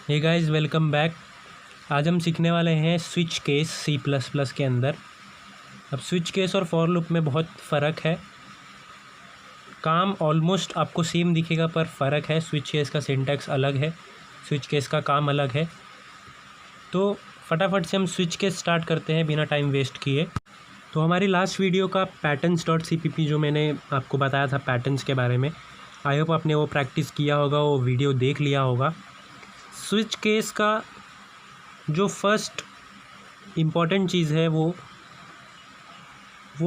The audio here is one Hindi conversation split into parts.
Hey guys, welcome back. आज हम सीखने वाले हैं switch case C plus plus के अंदर। अब स्विच केस और फॉर लूप में बहुत फ़र्क है। काम ऑलमोस्ट आपको सेम दिखेगा पर फ़र्क है। स्विच केस का सिंटैक्स अलग है, स्विच केस का काम अलग है। तो फटाफट से हम स्विच केस स्टार्ट करते हैं बिना टाइम वेस्ट किए। तो हमारी लास्ट वीडियो का patterns.cpp जो मैंने आपको बताया था पैटर्न्स के बारे में, आई होप आपने वो प्रैक्टिस किया होगा, वो वीडियो देख लिया होगा। स्विच केस का जो फर्स्ट इम्पॉर्टेंट चीज़ है वो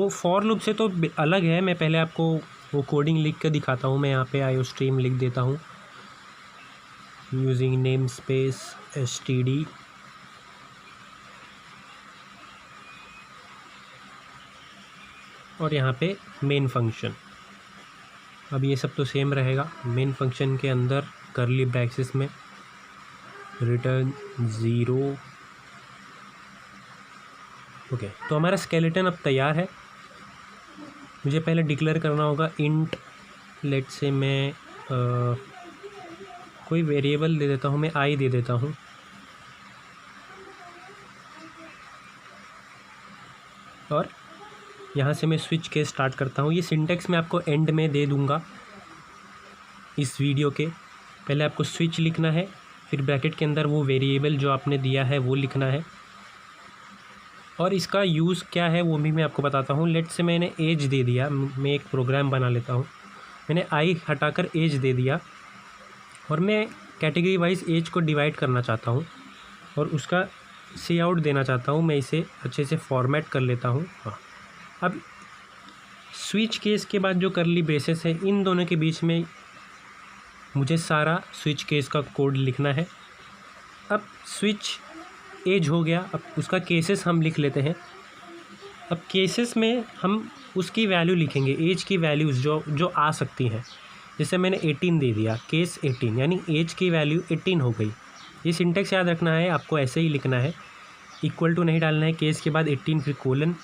फॉर लूप से तो अलग है। मैं पहले आपको वो कोडिंग लिख के दिखाता हूँ। मैं यहाँ पे आईओ स्ट्रीम लिख देता हूँ यूजिंग नेम स्पेस std और यहाँ पे मेन फंक्शन। अब ये सब तो सेम रहेगा। मेन फंक्शन के अंदर करली ब्रैकेट्स में रिटर्न 0। ओके, तो हमारा स्केलेटन अब तैयार है। मुझे पहले डिक्लेयर करना होगा इंट, लेट से मैं कोई वेरिएबल दे देता हूँ, मैं आई दे देता हूँ। और यहाँ से मैं स्विच केस स्टार्ट करता हूँ। ये सिंटेक्स मैं आपको एंड में दे दूँगा इस वीडियो के। पहले आपको स्विच लिखना है, फिर ब्रैकेट के अंदर वो वेरिएबल जो आपने दिया है वो लिखना है, और इसका यूज़ क्या है वो भी मैं आपको बताता हूँ। लेट से मैंने एज दे दिया, मैं एक प्रोग्राम बना लेता हूँ। मैंने आई हटाकर एज दे दिया और मैं कैटेगरी वाइज एज को डिवाइड करना चाहता हूँ और उसका सी आउट देना चाहता हूँ। मैं इसे अच्छे से फॉर्मेट कर लेता हूँ। हाँ, अब स्विच केस के बाद जो करली ब्रेसेस है, इन दोनों के बीच में मुझे सारा स्विच केस का कोड लिखना है। अब स्विच एज हो गया, अब उसका केसेस हम लिख लेते हैं। अब केसेस में हम उसकी वैल्यू लिखेंगे, एज की वैल्यूज़ जो आ सकती हैं। जैसे मैंने 18 दे दिया, केस 18 यानी एज की वैल्यू 18 हो गई। ये सिंटेक्स याद रखना है, आपको ऐसे ही लिखना है, इक्वल टू नहीं डालना है, केस के बाद 18 फिर कोलन,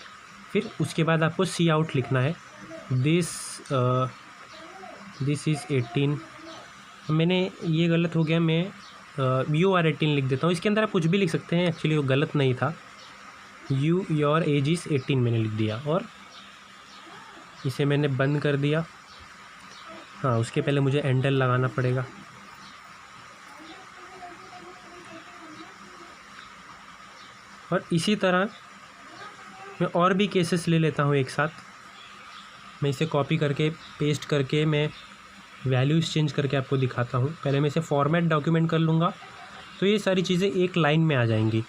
फिर उसके बाद आपको सी आउट लिखना है। This is 18। मैंने ये गलत हो गया, मैं UR18 लिख देता हूँ। इसके अंदर आप कुछ भी लिख सकते हैं, एक्चुअली वो गलत नहीं था। योर एज इज़ 18 मैंने लिख दिया और इसे मैंने बंद कर दिया। हाँ, उसके पहले मुझे एंटर लगाना पड़ेगा। और इसी तरह मैं और भी केसेस ले लेता हूँ एक साथ। मैं इसे कॉपी करके पेस्ट करके मैं वैल्यूज़ चेंज करके आपको दिखाता हूँ। पहले मैं इसे फॉर्मेट डॉक्यूमेंट कर लूँगा तो ये सारी चीज़ें एक लाइन में आ जाएंगी।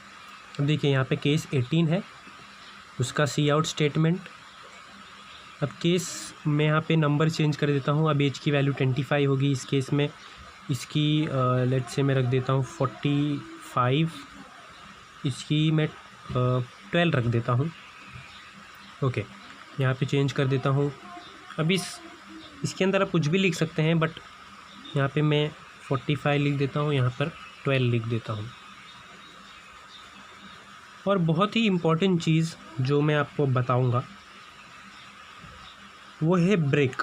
अब देखिए यहाँ पे केस 18 है, उसका सी आउट स्टेटमेंट। अब केस मैं यहाँ पे नंबर चेंज कर देता हूँ। अब एज की वैल्यू 25 होगी इस केस में। इसकी लेट से मैं रख देता हूँ 45, इसकी मैं 12 रख देता हूँ। ओके, यहाँ पे चेंज कर देता हूँ। अब इसके अंदर आप कुछ भी लिख सकते हैं, बट यहाँ पे मैं 45 लिख देता हूँ, यहाँ पर 12 लिख देता हूँ। और बहुत ही इम्पॉर्टेंट चीज़ जो मैं आपको बताऊँगा वो है ब्रेक।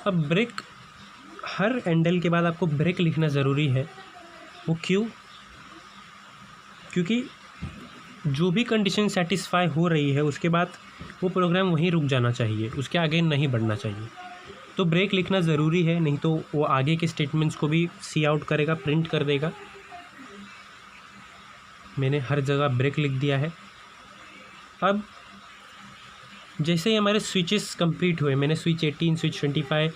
अब ब्रेक, हर एंडल के बाद आपको ब्रेक लिखना ज़रूरी है। वो क्यों? क्योंकि जो भी कंडीशन सेटिस्फाई हो रही है उसके बाद वो प्रोग्राम वहीं रुक जाना चाहिए, उसके आगे नहीं बढ़ना चाहिए। तो ब्रेक लिखना ज़रूरी है, नहीं तो वो आगे के स्टेटमेंट्स को भी सी आउट करेगा, प्रिंट कर देगा। मैंने हर जगह ब्रेक लिख दिया है। अब जैसे ही हमारे स्विचेस कंप्लीट हुए, मैंने स्विच 18, स्विच 25,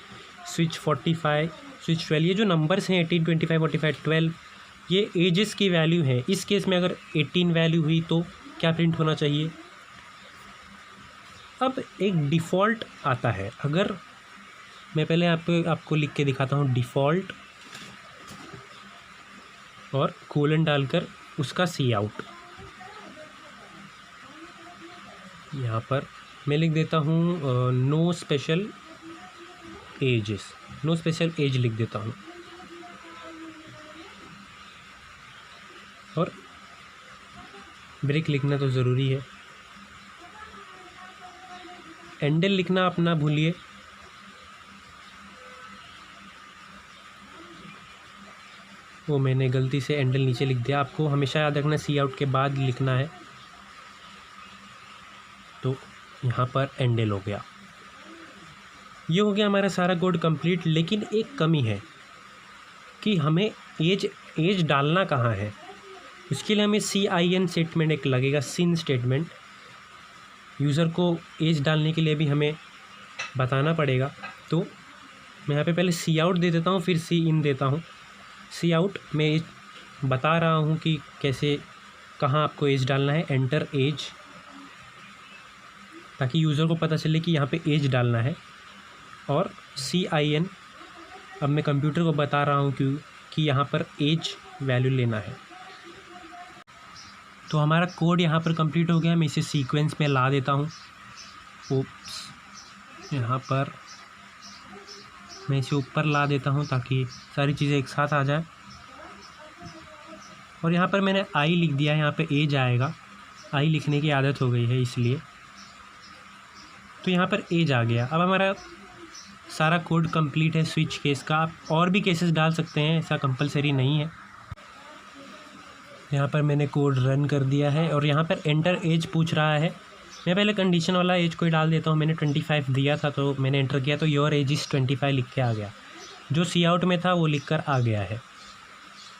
स्विच 45, स्विच 12, ये जो नंबर्स हैं 18, 25, 45, 12, ये एजेस की वैल्यू है। इस केस में अगर 18 वैल्यू हुई तो क्या प्रिंट होना चाहिए? अब एक डिफ़ॉल्ट आता है। अगर मैं पहले आपको लिख के दिखाता हूँ, डिफ़ॉल्ट और कोलन डालकर उसका सी आउट। यहाँ पर मैं लिख देता हूँ no special edges, no special edge लिख देता हूँ। और ब्रेक लिखना तो ज़रूरी है। एंडल लिखना आप ना भूलिए। वो मैंने गलती से एंडल नीचे लिख दिया। आपको हमेशा याद रखना सी आउट के बाद लिखना है। तो यहाँ पर एंडल हो गया। ये हो गया हमारा सारा कोड कंप्लीट। लेकिन एक कमी है कि हमें एज डालना कहाँ है। उसके लिए हमें CIN स्टेटमेंट एक लगेगा, सिन स्टेटमेंट। यूज़र को एज डालने के लिए भी हमें बताना पड़ेगा। तो मैं यहाँ पे पहले सी आउट दे देता हूँ, फिर सी इन देता हूँ। सी आउट मैं बता रहा हूँ कि कैसे, कहाँ आपको एज डालना है, एंटर एज, ताकि यूज़र को पता चले कि यहाँ पे एज डालना है। और CIN अब मैं कंप्यूटर को बता रहा हूँ कि यहाँ पर एज वैल्यू लेना है। तो हमारा कोड यहाँ पर कंप्लीट हो गया। मैं इसे सीक्वेंस में ला देता हूँ। ओप्स, यहाँ पर मैं इसे ऊपर ला देता हूँ ताकि सारी चीज़ें एक साथ आ जाए। और यहाँ पर मैंने आई लिख दिया है, यहाँ पे एज आएगा। आई लिखने की आदत हो गई है इसलिए। तो यहाँ पर एज आ गया। अब हमारा सारा कोड कंप्लीट है स्विच केस का। आप और भी केसेस डाल सकते हैं, ऐसा कंपलसरी नहीं है। यहाँ पर मैंने कोड रन कर दिया है और यहाँ पर एंटर एज पूछ रहा है। मैं पहले कंडीशन वाला एज कोई डाल देता हूँ। मैंने 25 दिया था तो मैंने एंटर किया तो योर एज इज़ 25 लिख के आ गया। जो सी आउट में था वो लिख कर आ गया है।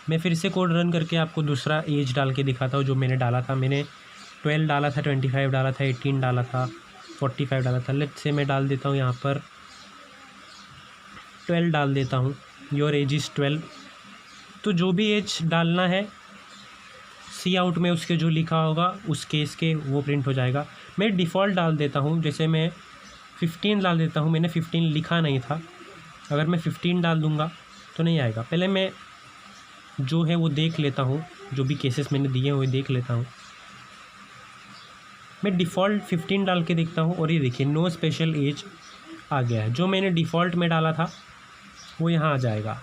मैं फिर से कोड रन करके आपको दूसरा एज डाल के दिखाता हूँ जो मैंने डाला था। मैंने 12 डाला था, 25 डाला था, 18 डाला था, 45 डाला था। लेट्स से मैं डाल देता हूँ यहाँ पर 12 डाल देता हूँ। Your age is 12। तो जो भी एज डालना है सी आउट में उसके जो लिखा होगा उस केस के वो प्रिंट हो जाएगा। मैं डिफ़ॉल्ट डाल देता हूँ। जैसे मैं 15 डाल देता हूँ। मैंने 15 लिखा नहीं था। अगर मैं 15 डाल दूँगा तो नहीं आएगा। पहले मैं जो है वो देख लेता हूँ, जो भी केसेस मैंने दिए हुए देख लेता हूँ। मैं डिफ़ॉल्ट 15 डाल के देखता हूँ और ये देखिए नो स्पेशल एज आ गया है। जो मैंने डिफ़ॉल्ट में डाला था वो यहाँ आ जाएगा।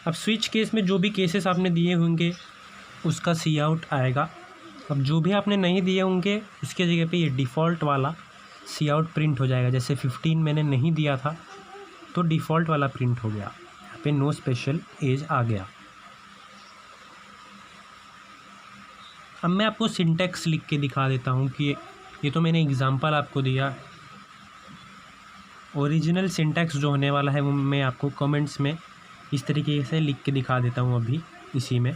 अब स्विच केस में जो भी केसेस आपने दिए होंगे उसका सी आउट आएगा। अब जो भी आपने नहीं दिए होंगे उसके जगह पे ये डिफ़ॉल्ट वाला सी आउट प्रिंट हो जाएगा। जैसे 15 मैंने नहीं दिया था तो डिफ़ॉल्ट वाला प्रिंट हो गया। यहाँ पे नो स्पेशल एज आ गया। अब मैं आपको सिंटैक्स लिख के दिखा देता हूँ कि ये तो मैंने एग्ज़ाम्पल आपको दिया। ओरिजिनल सिंटैक्स जो होने वाला है वो मैं आपको कमेंट्स में इस तरीके से लिख के दिखा देता हूँ अभी इसी में।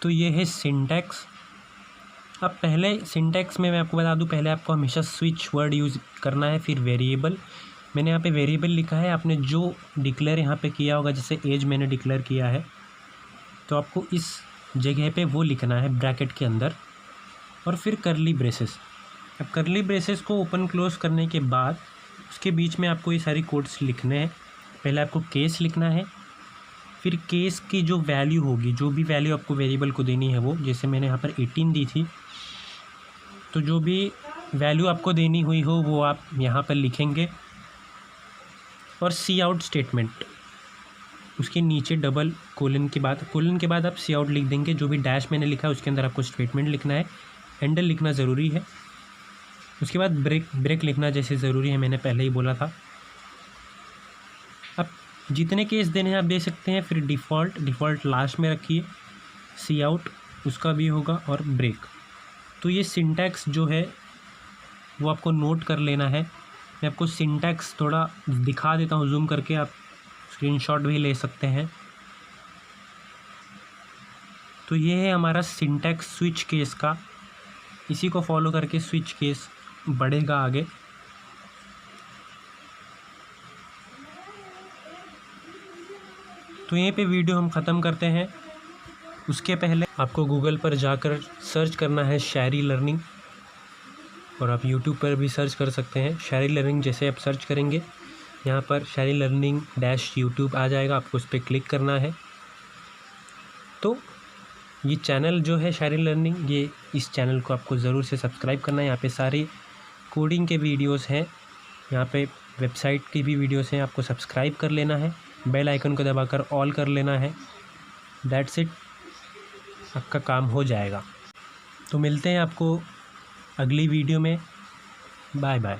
तो ये है सिंटैक्स। अब पहले सिंटैक्स में मैं आपको बता दूं, पहले आपको हमेशा स्विच वर्ड यूज़ करना है, फिर वेरिएबल। मैंने यहाँ पे वेरिएबल लिखा है। आपने जो डिक्लेयर यहाँ पे किया होगा, जैसे एज मैंने डिक्लेयर किया है, तो आपको इस जगह पे वो लिखना है ब्रैकेट के अंदर, और फिर करली ब्रेसेस। अब करली ब्रेसेस को ओपन क्लोज करने के बाद उसके बीच में आपको ये सारी कोड्स लिखने हैं। पहले आपको केस लिखना है, फिर केस की जो वैल्यू होगी, जो भी वैल्यू आपको वेरिएबल को देनी है वो, जैसे मैंने यहाँ पर 18 दी थी, तो जो भी वैल्यू आपको देनी हुई हो वो आप यहाँ पर लिखेंगे। और सी आउट स्टेटमेंट, उसके नीचे डबल कोलन के बाद आप सी आउट लिख देंगे। जो भी डैश मैंने लिखा है उसके अंदर आपको स्टेटमेंट लिखना है। हैंडल लिखना ज़रूरी है। उसके बाद ब्रेक लिखना जैसे ज़रूरी है, मैंने पहले ही बोला था। अब जितने केस देने हैं आप दे सकते हैं। फिर डिफ़ॉल्ट लास्ट में रखिए। सी आउट उसका भी होगा और ब्रेक। तो ये सिंटैक्स जो है वो आपको नोट कर लेना है। मैं आपको सिंटैक्स थोड़ा दिखा देता हूँ जूम करके, आप स्क्रीनशॉट भी ले सकते हैं। तो ये है हमारा सिंटैक्स स्विच केस का। इसी को फॉलो करके स्विच केस बढ़ेगा आगे। तो यहीं पे वीडियो हम ख़त्म करते हैं। उसके पहले आपको गूगल पर जाकर सर्च करना है शैरी लर्निंग, और आप यूट्यूब पर भी सर्च कर सकते हैं शैरी लर्निंग। जैसे आप सर्च करेंगे यहाँ पर शैरी लर्निंग -यूट्यूब आ जाएगा, आपको उस पर क्लिक करना है। तो ये चैनल जो है शैरी लर्निंग, ये इस चैनल को आपको ज़रूर से सब्सक्राइब करना है। यहाँ पे सारे कोडिंग के वीडियोस हैं, यहाँ पे वेबसाइट की भी वीडियोस हैं, आपको सब्सक्राइब कर लेना है। बेल आइकन को दबाकर ऑल कर लेना है। दैट्स इट, आपका काम हो जाएगा। तो मिलते हैं आपको अगली वीडियो में। Bye bye.